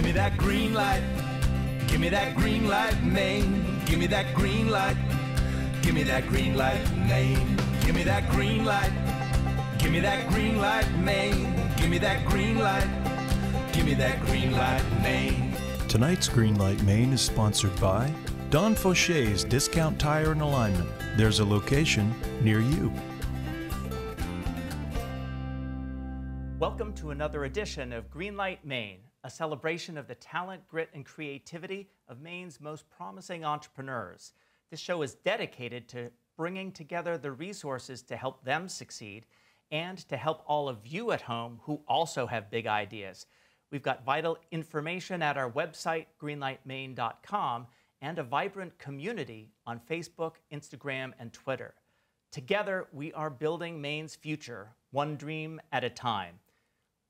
me that green light. Give me that green light, Maine. Give me that green light. Give me that green light, Maine. Give me that green light. Give me that green light, Maine. Give me that green light. Give me that green light, Maine. Tonight's Greenlight Maine is sponsored by Don Faucher's Discount Tire and Alignment. There's a location near you. Welcome to another edition of Greenlight Maine, a celebration of the talent, grit, and creativity of Maine's most promising entrepreneurs. This show is dedicated to bringing together the resources to help them succeed and to help all of you at home who also have big ideas. We've got vital information at our website, greenlightmaine.com, and a vibrant community on Facebook, Instagram, and Twitter. Together, we are building Maine's future, one dream at a time.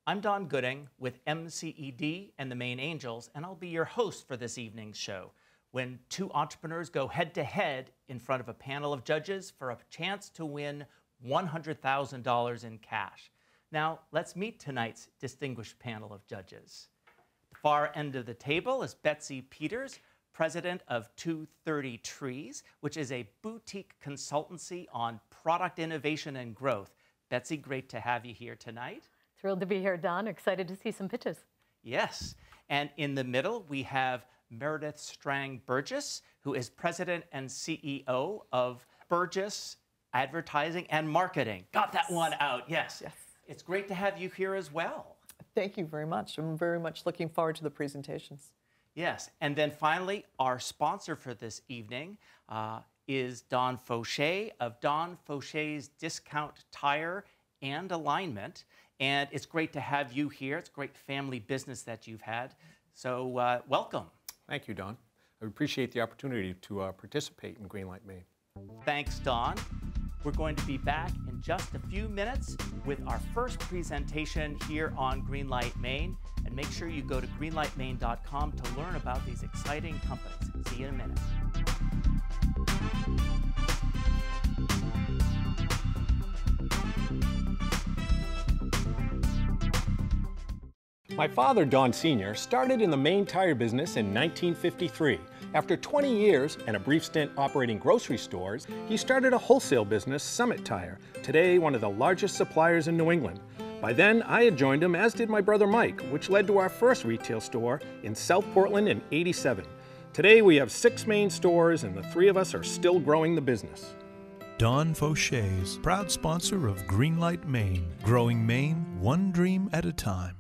I'm Don Gooding with MCED and the Maine Angels, and I'll be your host for this evening's show, when two entrepreneurs go head-to-head in front of a panel of judges for a chance to win $100,000 in cash. Now, let's meet tonight's distinguished panel of judges. The far end of the table is Betsy Peters, president of 230 Trees, which is a boutique consultancy on product innovation and growth. Betsy, great to have you here tonight. Thrilled to be here, Don. Excited to see some pitches. Yes. And in the middle, we have Meredith Strang Burgess, who is president and CEO of Burgess Advertising and Marketing. Got that one out, yes. Yes. It's great to have you here as well. Thank you very much. I'm very much looking forward to the presentations. Yes, and then finally, our sponsor for this evening is Don Faucher of Don Faucher's Discount Tire and Alignment. And it's great to have you here. It's a great family business that you've had. So welcome. Thank you, Don. I appreciate the opportunity to participate in Greenlight Maine. Thanks, Don. We're going to be back in just a few minutes with our first presentation here on Greenlight Maine. And make sure you go to greenlightmaine.com to learn about these exciting companies. See you in a minute. My father, Don Sr., started in the Maine tire business in 1953. After 20 years and a brief stint operating grocery stores, he started a wholesale business, Summit Tire, today one of the largest suppliers in New England. By then, I had joined him, as did my brother Mike, which led to our first retail store in South Portland in '87. Today, we have 6 Maine stores, and the 3 of us are still growing the business. Don Faucher's proud sponsor of Greenlight Maine, growing Maine one dream at a time.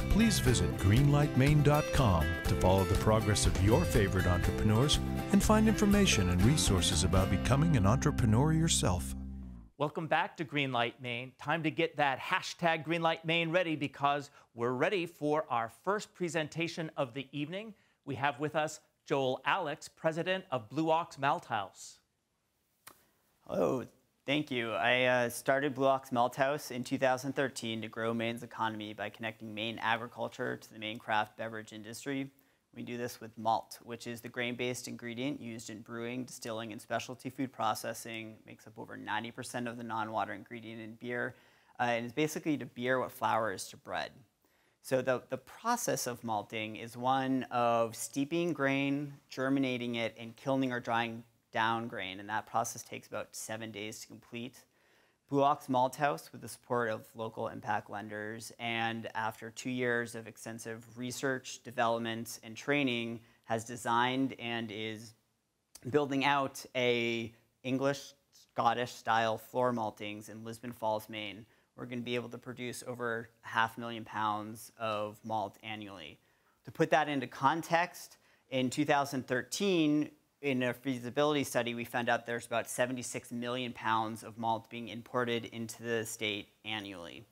Please visit greenlightmaine.com to follow the progress of your favorite entrepreneurs and find information and resources about becoming an entrepreneur yourself. Welcome back to Greenlight Maine. Time to get that hashtag Greenlight Maine ready, because we're ready for our first presentation of the evening. We have with us Joel Alex, president of Blue Ox Malt House. Hello. Thank you. I started Blue Ox Malt House in 2013 to grow Maine's economy by connecting Maine agriculture to the Maine craft beverage industry. We do this with malt, which is the grain-based ingredient used in brewing, distilling, and specialty food processing. It makes up over 90% of the non-water ingredient in beer, and is basically to beer what flour is to bread. So the process of malting is one of steeping grain, germinating it, and kilning or drying down grain, and that process takes about 7 days to complete. Blue Ox Malt House, with the support of local impact lenders, and after 2 years of extensive research, development, and training, has designed and is building out a English, Scottish style floor maltings in Lisbon Falls, Maine. We're going to be able to produce over 500,000 pounds of malt annually. To put that into context, in 2013, in a feasibility study, we found out there's about 76 million pounds of malt being imported into the state annually.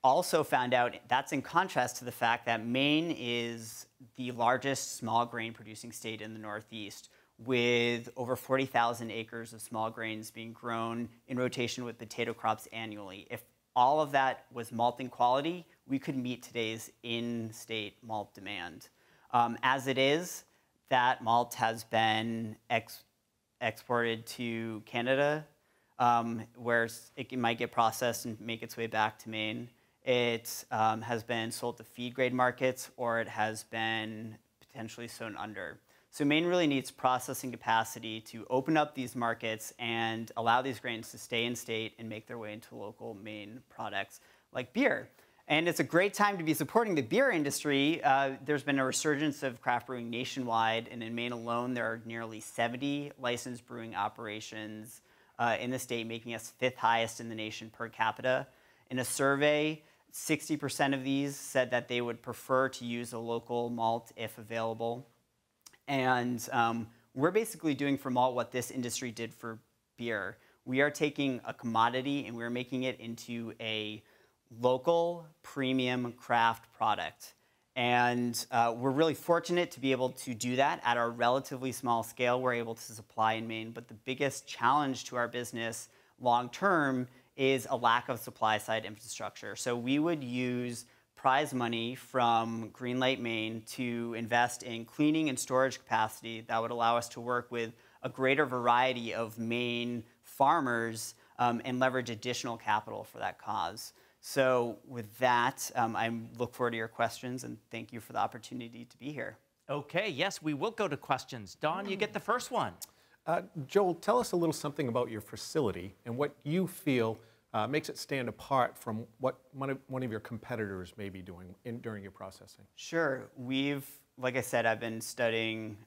also found out that's in contrast to the fact that Maine is the largest small grain producing state in the Northeast, with over 40,000 acres of small grains being grown in rotation with potato crops annually. If all of that was malting quality, we could meet today's in-state malt demand. As it is, that malt has been exported to Canada, where it might get processed and make its way back to Maine. It has been sold to feed-grade markets, or it has been potentially sown under. So Maine really needs processing capacity to open up these markets and allow these grains to stay in state and make their way into local Maine products like beer. And it's a great time to be supporting the beer industry. There's been a resurgence of craft brewing nationwide, and in Maine alone, there are nearly 70 licensed brewing operations in the state, making us 5th highest in the nation per capita. In a survey, 60% of these said that they would prefer to use a local malt if available. And we're basically doing for malt what this industry did for beer. We are taking a commodity and we're making it into a local premium craft product. And we're really fortunate to be able to do that at our relatively small scale. We're able to supply in Maine, but the biggest challenge to our business long term is a lack of supply side infrastructure. So we would use prize money from Greenlight Maine to invest in cleaning and storage capacity that would allow us to work with a greater variety of Maine farmers and leverage additional capital for that cause. So with that, I look forward to your questions, and thank you for the opportunity to be here. Okay, yes, we will go to questions. Don, you get the first one. Joel, tell us a little something about your facility and what you feel makes it stand apart from what one of your competitors may be doing during your processing. Sure. Like I said, I've been studying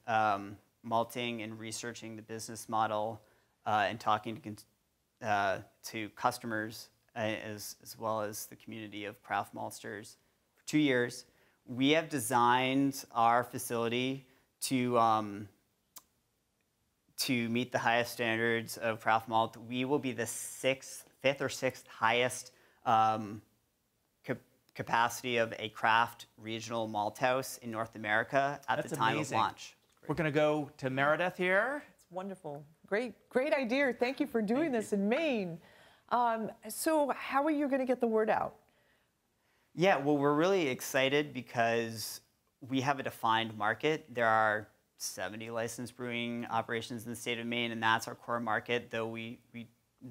malting and researching the business model and talking to customers as well as the community of craft maltsters for 2 years. We have designed our facility to meet the highest standards of craft malt. We will be the 5th or 6th highest capacity of a craft regional malt house in North America at the time of launch. We're going to go to Meredith here. It's wonderful. Great idea. Thank you for doing this in Maine. So how are you going to get the word out? Yeah, well, we're really excited because we have a defined market. There are 70 licensed brewing operations in the state of Maine, and that's our core market, though we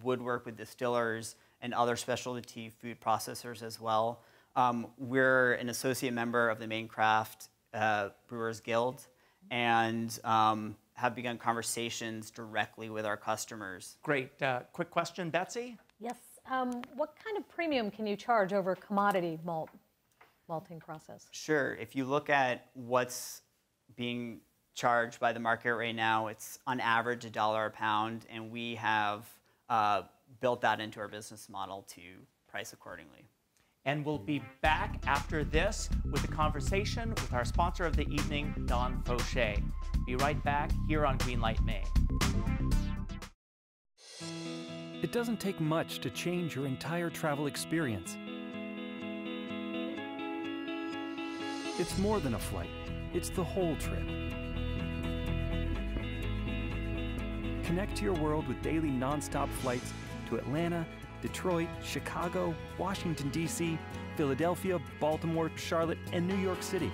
would work with distillers and other specialty food processors as well. We're an associate member of the Maine Craft Brewers Guild and have begun conversations directly with our customers. Great. Quick question, Betsy? Yes. What kind of premium can you charge over commodity malting process? Sure. If you look at what's being charged by the market right now, it's on average $1 a pound, and we have built that into our business model to price accordingly. And we'll be back after this with a conversation with our sponsor of the evening, Don Fauché. Be right back here on Greenlight Maine. It doesn't take much to change your entire travel experience. It's more than a flight, it's the whole trip. Connect to your world with daily non-stop flights to Atlanta, Detroit, Chicago, Washington, D.C., Philadelphia, Baltimore, Charlotte, and New York City.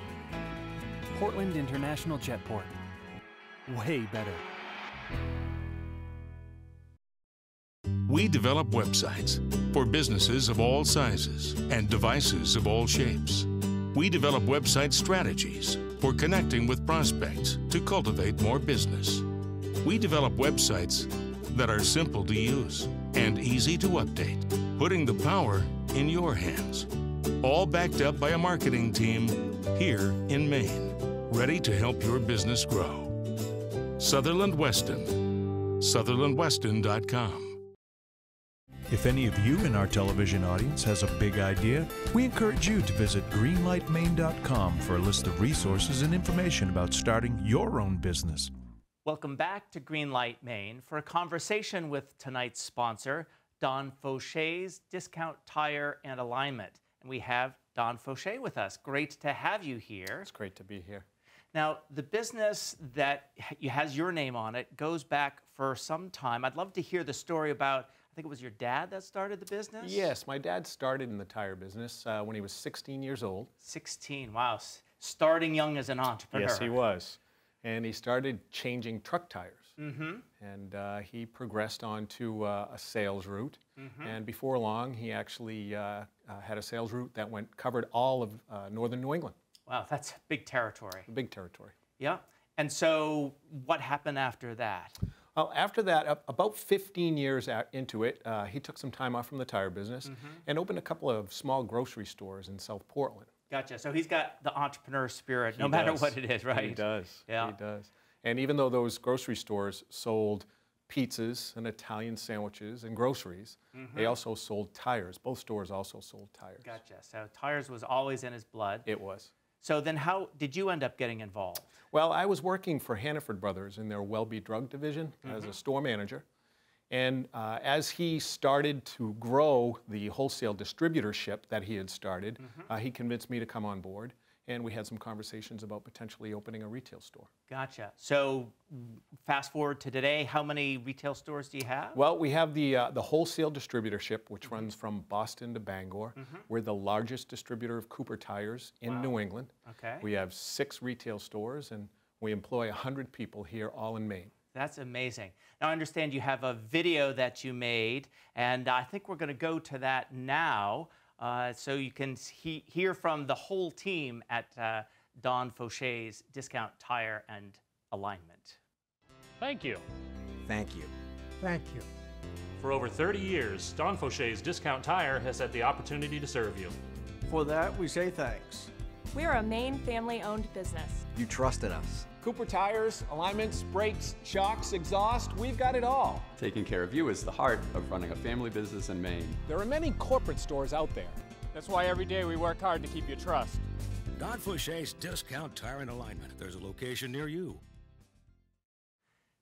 Portland International Jetport. Way better. We develop websites for businesses of all sizes and devices of all shapes. We develop website strategies for connecting with prospects to cultivate more business. We develop websites that are simple to use and easy to update, putting the power in your hands. All backed up by a marketing team here in Maine, ready to help your business grow. Sutherland Weston, SutherlandWeston.com. If any of you in our television audience has a big idea, we encourage you to visit greenlightmaine.com for a list of resources and information about starting your own business. Welcome back to Greenlight Maine for a conversation with tonight's sponsor, Don Fauché's Discount Tire and Alignment. and we have Don Fauché with us. Great to have you here. It's great to be here. Now, the business that has your name on it goes back for some time. I'd love to hear the story about, I think it was your dad that started the business? Yes, my dad started in the tire business when he was 16 years old. 16, wow. Starting young as an entrepreneur. Yes, he was. And he started changing truck tires. And he progressed on to a sales route. And before long, he actually had a sales route that covered all of northern New England. Wow, that's big territory. Big territory. Yeah. And so what happened after that? Well, after that, about 15 years into it, he took some time off from the tire business and opened a couple of small grocery stores in South Portland. Gotcha. So he's got the entrepreneur spirit, no matter what it is, right? He does. Yeah. He does. And even though those grocery stores sold pizzas and Italian sandwiches and groceries, they also sold tires. Both stores also sold tires. Gotcha. So tires was always in his blood. It was. So then how did you end up getting involved? Well, I was working for Hannaford Brothers in their Welby Drug Division as a store manager. And as he started to grow the wholesale distributorship that he had started, he convinced me to come on board. And we had some conversations about potentially opening a retail store. Gotcha. So fast forward to today, how many retail stores do you have? Well, we have the wholesale distributorship, which runs from Boston to Bangor. We're the largest distributor of Cooper tires in New England. Okay. We have 6 retail stores, and we employ 100 people here, all in Maine. That's amazing. Now, I understand you have a video that you made, and I think we're going to go to that now. So you can hear from the whole team at Don Fauché's Discount Tire and Alignment. Thank you. Thank you. Thank you. For over 30 years, Don Fauché's Discount Tire has had the opportunity to serve you. For that, we say thanks. We are a Maine family-owned business. You trusted us. Cooper tires, alignments, brakes, shocks, exhaust, we've got it all. Taking care of you is the heart of running a family business in Maine. There are many corporate stores out there. That's why every day we work hard to keep you trust. Don Fauché's Discount Tire and Alignment. There's a location near you.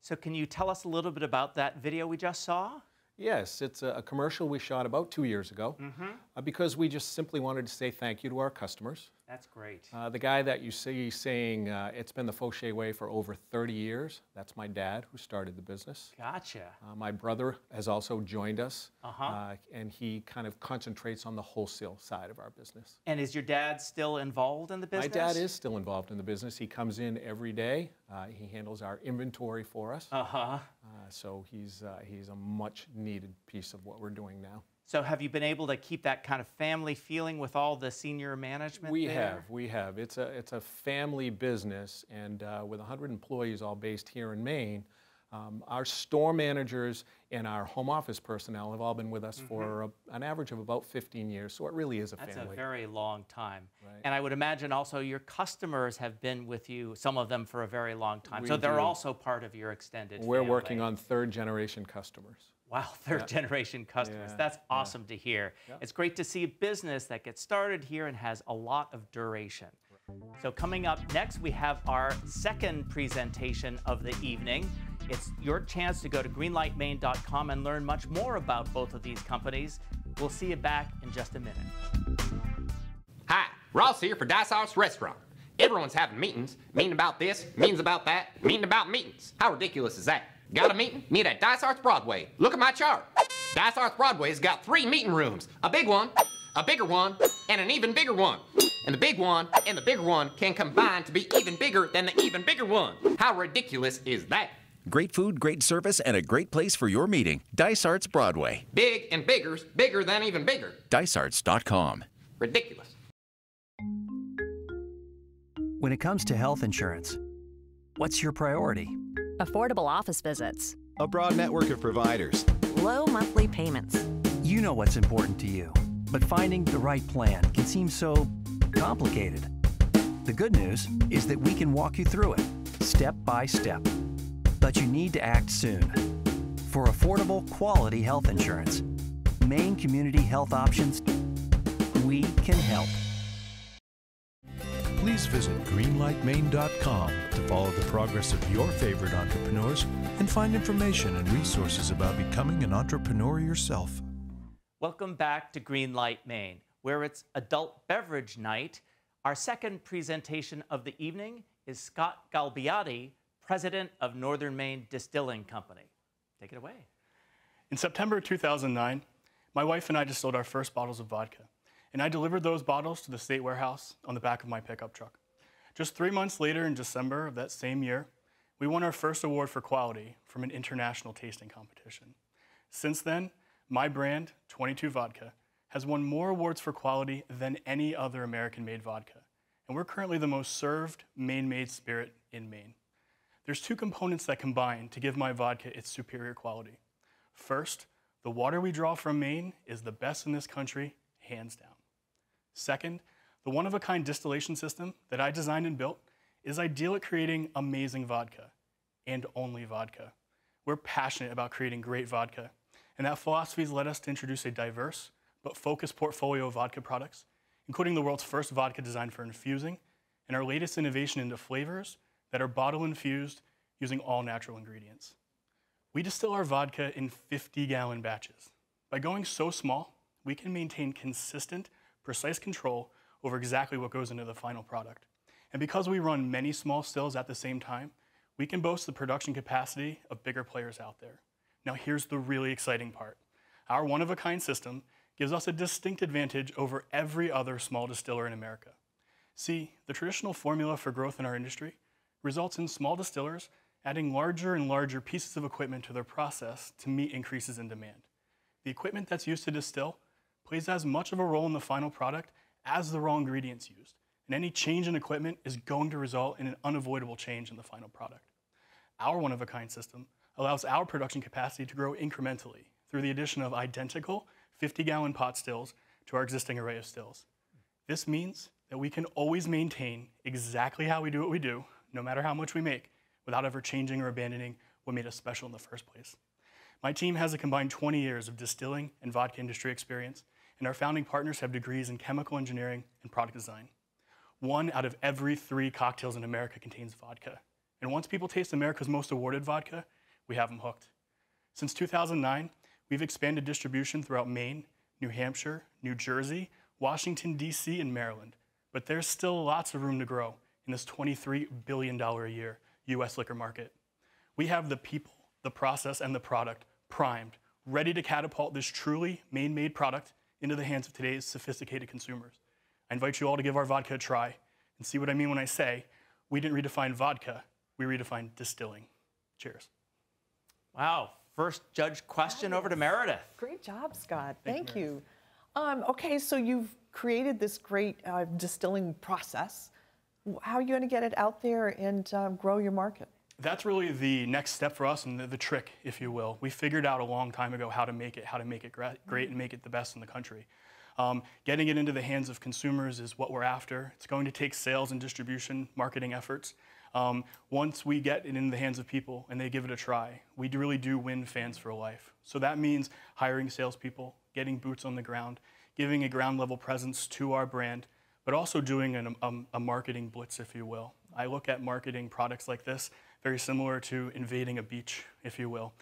So can you tell us a little bit about that video we just saw? Yes, it's a commercial we shot about 2 years ago because we just simply wanted to say thank you to our customers. That's great. The guy that you see saying it's been the Fauché way for over 30 years, that's my dad who started the business. Gotcha. My brother has also joined us, and he kind of concentrates on the wholesale side of our business. And is your dad still involved in the business? My dad is still involved in the business. He comes in every day. He handles our inventory for us. So he's a much needed piece of what we're doing now. So have you been able to keep that kind of family feeling with all the senior management We there? have. It's a family business, and with 100 employees all based here in Maine, our store managers and our home office personnel have all been with us for an average of about 15 years, so it really is a family. That's a very long time. Right. And I would imagine also your customers have been with you, some of them for a very long time. We so they're do. also part of your extended We're family. working on 3rd generation customers. Wow, 3rd generation customers. Yeah. That's awesome to hear. Yeah. It's great to see a business that gets started here and has a lot of duration. So coming up next, we have our second presentation of the evening. It's your chance to go to greenlightmaine.com and learn much more about both of these companies. We'll see you back in just a minute. Hi, Ross here for Dysart's Restaurant. Everyone's having meetings. Meeting about this, meetings about that, meeting about meetings. How ridiculous is that? Got a meeting? Meet at Dysart's Broadway. Look at my chart. Dysart's Broadway's got 3 meeting rooms. A big one, a bigger one, and an even bigger one. And the big one and the bigger one can combine to be even bigger than the even bigger one. How ridiculous is that? Great food, great service, and a great place for your meeting. Dysart's Broadway. Big and bigger's bigger than even bigger. Dysarts.com. Ridiculous. When it comes to health insurance, what's your priority? Affordable office visits. A broad network of providers. Low monthly payments. You know what's important to you, but finding the right plan can seem so complicated. The good news is that we can walk you through it, step by step. But you need to act soon. For affordable, quality health insurance, Maine Community Health Options, we can help. Please visit greenlightmaine.com to follow the progress of your favorite entrepreneurs and find information and resources about becoming an entrepreneur yourself. Welcome back to Greenlight Maine. where it's adult beverage night. Our second presentation of the evening is Scott Galbiati, president of Northern Maine Distilling Company. Take it away. In September 2009, my wife and I distilled our first bottles of vodka, and I delivered those bottles to the state warehouse on the back of my pickup truck. Just 3 months later, in December of that same year, we won our first award for quality from an international tasting competition. Since then, my brand, 22 Vodka, has won more awards for quality than any other American-made vodka, and we're currently the most served Maine-made spirit in Maine. There's two components that combine to give my vodka its superior quality. First, the water we draw from Maine is the best in this country, hands down. Second, the one-of-a-kind distillation system that I designed and built is ideal at creating amazing vodka, and only vodka. We're passionate about creating great vodka, and that philosophy has led us to introduce a diverse but focused portfolio of vodka products, including the world's first vodka designed for infusing, and our latest innovation into flavors that are bottle infused using all natural ingredients. We distill our vodka in 50-gallon batches. By going so small, we can maintain consistent, precise control over exactly what goes into the final product. And because we run many small stills at the same time, we can boast the production capacity of bigger players out there. Now here's the really exciting part. Our one-of-a-kind system gives us a distinct advantage over every other small distiller in America. See, the traditional formula for growth in our industry results in small distillers adding larger and larger pieces of equipment to their process to meet increases in demand. The equipment that's used to distill plays as much of a role in the final product as the raw ingredients used, and any change in equipment is going to result in an unavoidable change in the final product. Our one-of-a-kind system allows our production capacity to grow incrementally through the addition of identical 50-gallon pot stills to our existing array of stills. This means that we can always maintain exactly how we do what we do, no matter how much we make, without ever changing or abandoning what made us special in the first place. My team has a combined 20 years of distilling and vodka industry experience, and our founding partners have degrees in chemical engineering and product design. 1 out of every 3 cocktails in America contains vodka. And once people taste America's most awarded vodka, we have them hooked. Since 2009, we've expanded distribution throughout Maine, New Hampshire, New Jersey, Washington, D.C., and Maryland. But there's still lots of room to grow in this $23 billion a year U.S. liquor market. We have the people, the process, and the product primed, ready to catapult this truly Maine-made product into the hands of today's sophisticated consumers. I invite you all to give our vodka a try and see what I mean when I say we didn't redefine vodka, we redefined distilling. Cheers. Wow, first judge question over to Meredith. Great job, Scott. Thank you. Okay, so you've created this great distilling process. How are you going to get it out there and grow your market? That's really the next step for us and the trick, if you will. We figured out a long time ago how to make it great and make it the best in the country. Getting it into the hands of consumers is what we're after. It's going to take sales and distribution, marketing efforts. Once we get it in the hands of people and they give it a try, we really do win fans for life. So that means hiring salespeople, getting boots on the ground, giving a ground level presence to our brand, but also doing a marketing blitz, if you will. I look at marketing products like this very similar to invading a beach, if you will.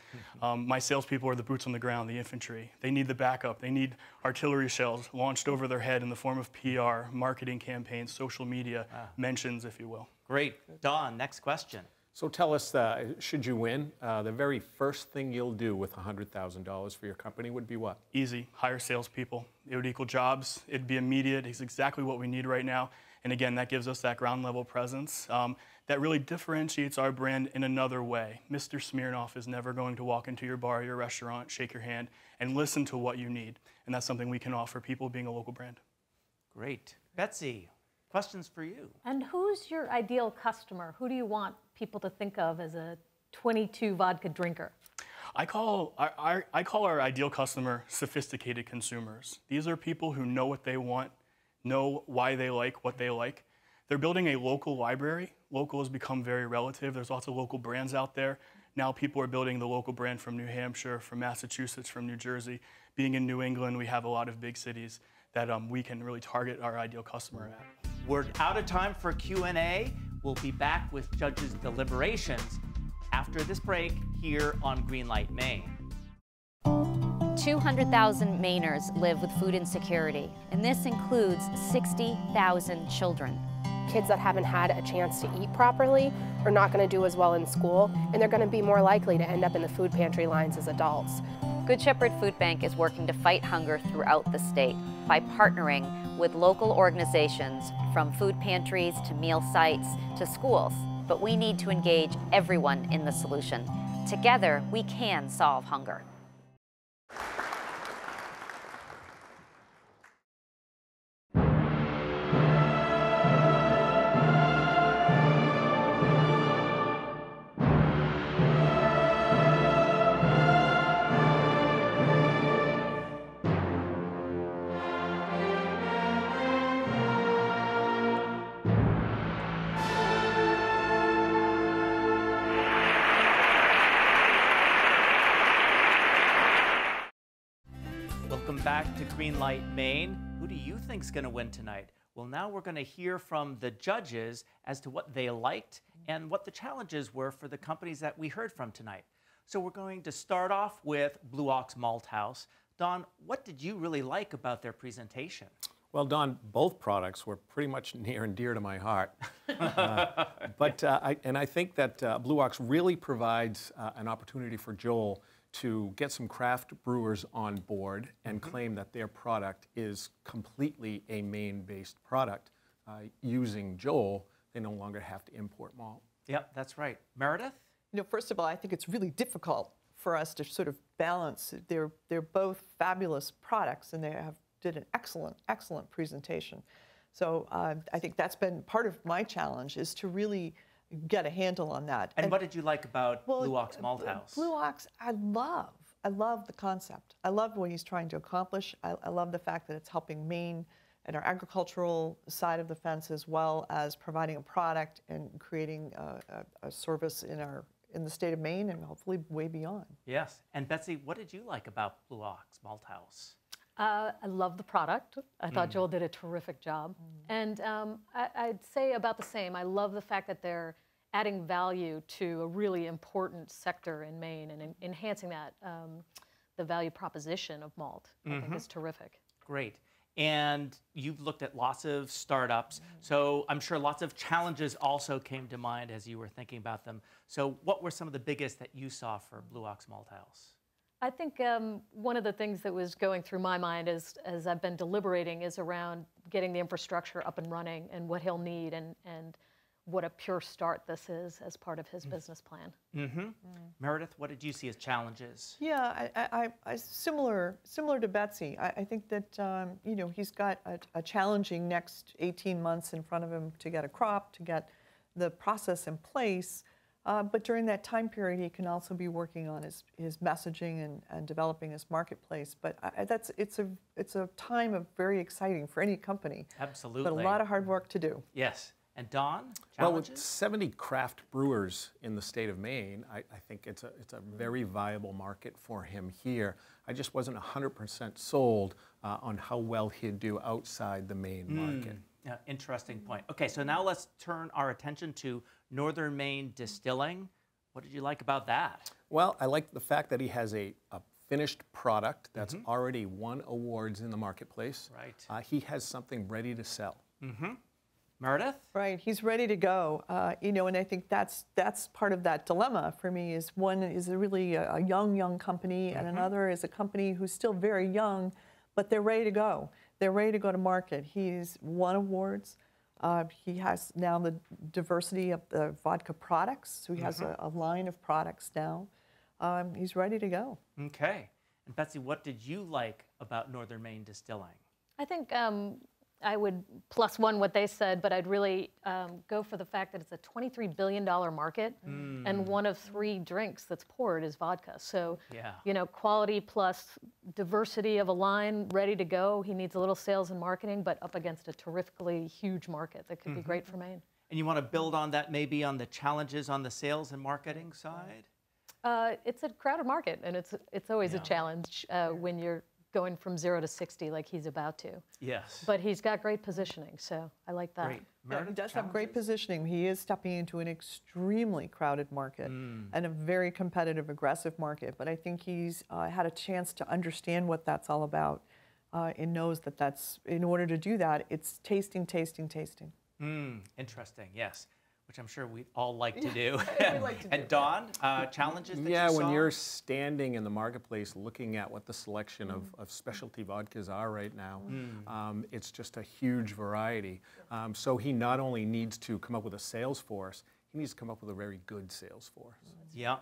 My salespeople are the boots on the ground, the infantry. They need the backup. They need artillery shells launched over their head in the form of PR, marketing campaigns, social media, mentions, if you will. Great. Don, next question. So tell us, should you win, the very first thing you'll do with $100,000 for your company would be what? Easy. Hire salespeople. It would equal jobs. It'd be immediate. It's exactly what we need right now. And again, that gives us that ground level presence that really differentiates our brand in another way. Mr. Smirnoff is never going to walk into your bar, your restaurant, shake your hand, and listen to what you need. And that's something we can offer people being a local brand. Great. Betsy, questions for you. And who's your ideal customer? Who do you want people to think of as a 22 vodka drinker? I call our ideal customer sophisticated consumers. These are people who know what they want, know why they like what they like. They're building a local library. Local has become very relative. There's lots of local brands out there. Now people are building the local brand from New Hampshire, from Massachusetts, from New Jersey. Being in New England, we have a lot of big cities that we can really target our ideal customer at. We're out of time for Q&A. We'll be back with judges' deliberations after this break here on Greenlight Maine. 200,000 Mainers live with food insecurity, and this includes 60,000 children. Kids that haven't had a chance to eat properly are not going to do as well in school, and they're going to be more likely to end up in the food pantry lines as adults. Good Shepherd Food Bank is working to fight hunger throughout the state by partnering with local organizations from food pantries to meal sites to schools. But we need to engage everyone in the solution. Together, we can solve hunger. Welcome back to Greenlight Maine. Who do you think's going to win tonight? Well, now we're going to hear from the judges as to what they liked and what the challenges were for the companies that we heard from tonight. So we're going to start off with Blue Ox Malt House. Don, what did you really like about their presentation? Well, Don, both products were pretty much near and dear to my heart. I think that Blue Ox really provides an opportunity for Joel to get some craft brewers on board and claim that their product is completely a Maine-based product. Using Joel, they no longer have to import malt. Yep, that's right. Meredith? You know, first of all, I think it's really difficult for us to sort of balance. They're both fabulous products, and they did an excellent presentation. So I think that's been part of my challenge, is to really get a handle on that. And what did you like about Blue Ox Malt House? Blue Ox, I love the concept. I love what he's trying to accomplish. I love the fact that it's helping Maine and our agricultural side of the fence, as well as providing a product and creating a service in the state of Maine and hopefully way beyond. Yes. And Betsy, what did you like about Blue Ox Malt House? I love the product. I thought Joel did a terrific job. And I'd say about the same. I love the fact that they're adding value to a really important sector in Maine and enhancing that, the value proposition of malt. I think is terrific. Great. And you've looked at lots of startups, so I'm sure lots of challenges also came to mind as you were thinking about them. So what were some of the biggest that you saw for Blue Ox Malt House? I think one of the things that was going through my mind as I've been deliberating is around getting the infrastructure up and running and what he'll need and what a pure start this is as part of his business plan. Meredith, what did you see as challenges? Yeah, I similar to Betsy. I think that you know, he's got a challenging next 18 months in front of him to get a crop, to get the process in place. But during that time period, he can also be working on his messaging and developing his marketplace. But it's a time of very exciting for any company. Absolutely. But a lot of hard work to do. Yes. And Don, challenges? Well, with 70 craft brewers in the state of Maine, I think it's a very viable market for him here. I just wasn't 100% sold on how well he'd do outside the Maine market. Yeah, interesting point. Okay, so now let's turn our attention to Northern Maine Distilling. What did you like about that? Well, I like the fact that he has a finished product that's already won awards in the marketplace. Right. He has something ready to sell. Meredith? Right, he's ready to go. You know, and I think that's part of that dilemma for me. Is one is really a young company, and another is a company who's still very young, but they're ready to go. They're ready to go to market. He's won awards. He has now the diversity of the vodka products, so he has a line of products now. He's ready to go. Okay. And Betsy, what did you like about Northern Maine Distilling? I think I would +1 what they said, but I'd really go for the fact that it's a $23 billion market, and one of 3 drinks that's poured is vodka. So, you know, quality plus diversity of a line ready to go. He needs a little sales and marketing, but up against a terrifically huge market that could be great for Maine. And you want to build on that maybe on the challenges on the sales and marketing side? It's a crowded market, and it's always a challenge when you're going from 0 to 60 like he's about to. Yes. But he's got great positioning, so I like that. Great. Yeah, he does have great positioning. He is stepping into an extremely crowded market and a very competitive, aggressive market. But I think he's had a chance to understand what that's all about and knows that that's, in order to do that, it's tasting, tasting, tasting. Interesting, yes. Which I'm sure we'd all like to do. And Don, challenges that you saw? when you're standing in the marketplace looking at what the selection of specialty vodkas are right now, it's just a huge variety. So he not only needs to come up with a sales force, he needs to come up with a very good sales force. Yeah,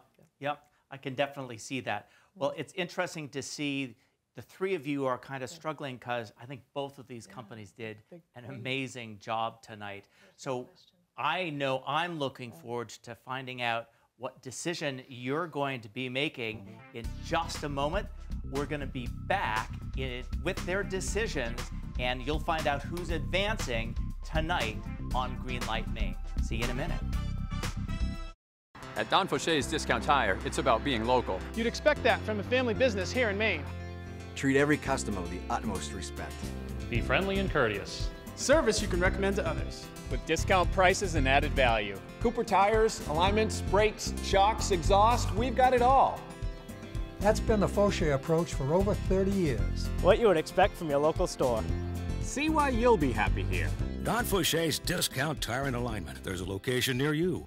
I can definitely see that. Well, it's interesting to see the three of you are kind of struggling because I think both of these companies did an amazing job tonight. So I know I'm looking forward to finding out what decision you're going to be making in just a moment. We're going to be back with their decisions, and you'll find out who's advancing tonight on Greenlight Maine. See you in a minute. At Don Faucher's Discount Tire, it's about being local. You'd expect that from a family business here in Maine. Treat every customer with the utmost respect. Be friendly and courteous. Service you can recommend to others. With discount prices and added value. Cooper tires, alignments, brakes, shocks, exhaust, we've got it all. That's been the Faucher approach for over 30 years. What you would expect from your local store. See why you'll be happy here. Don Faucher's Discount Tire and Alignment. There's a location near you.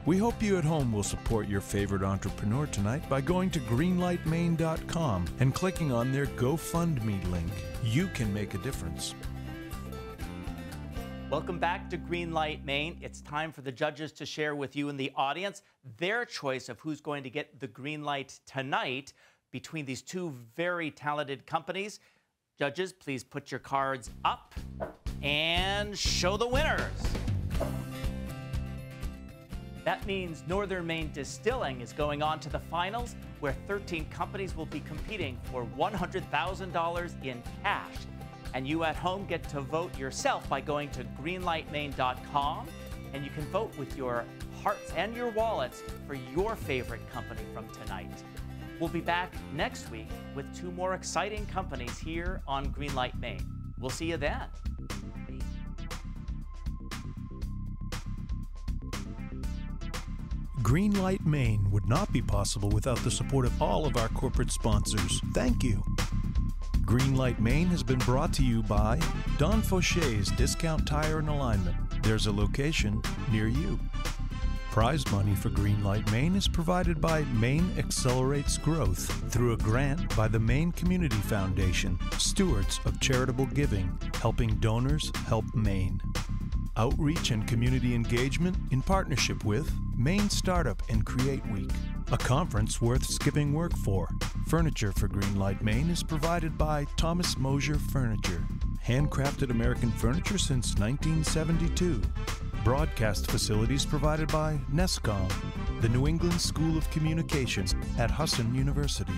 We hope you at home will support your favorite entrepreneur tonight by going to greenlightmaine.com and clicking on their GoFundMe link. You can make a difference. Welcome back to Greenlight Maine. It's time for the judges to share with you in the audience their choice of who's going to get the green light tonight between these two very talented companies. Judges, please put your cards up and show the winners. That means Northern Maine Distilling is going on to the finals, where 13 companies will be competing for $100,000 in cash. And you at home get to vote yourself by going to greenlightmaine.com, and you can vote with your hearts and your wallets for your favorite company from tonight. We'll be back next week with two more exciting companies here on Greenlight Maine. We'll see you then. Greenlight Maine would not be possible without the support of all of our corporate sponsors. Thank you. Greenlight Maine has been brought to you by Don Faucher's Discount Tire and Alignment. There's a location near you. Prize money for Greenlight Maine is provided by Maine Accelerates Growth through a grant by the Maine Community Foundation, stewards of charitable giving, helping donors help Maine. Outreach and community engagement in partnership with Maine Startup and Create Week, a conference worth skipping work for. Furniture for Greenlight Maine is provided by Thomas Mosier Furniture, handcrafted American furniture since 1972. Broadcast facilities provided by NESCOM, the New England School of Communications at Husson University.